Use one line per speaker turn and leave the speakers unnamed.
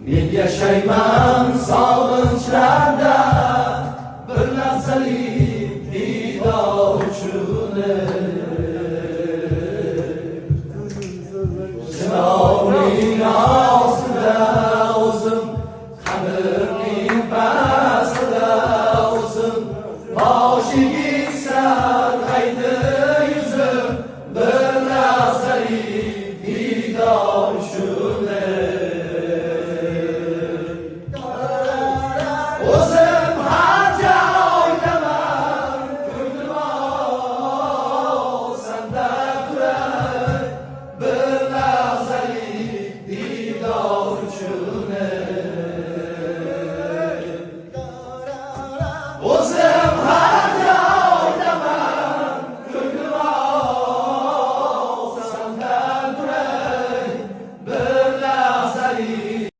Men yashayman sog'inchlarda bir lahzalik diydor uchun. Chiroqning ostida o'zim, qabrning pastida o'zim, boshiga sarg'aydi yuzim bir lahzalik diydor uchun. O'zim har joydaman, ko'nglim osanda turar bir lahzalik diydor uchun.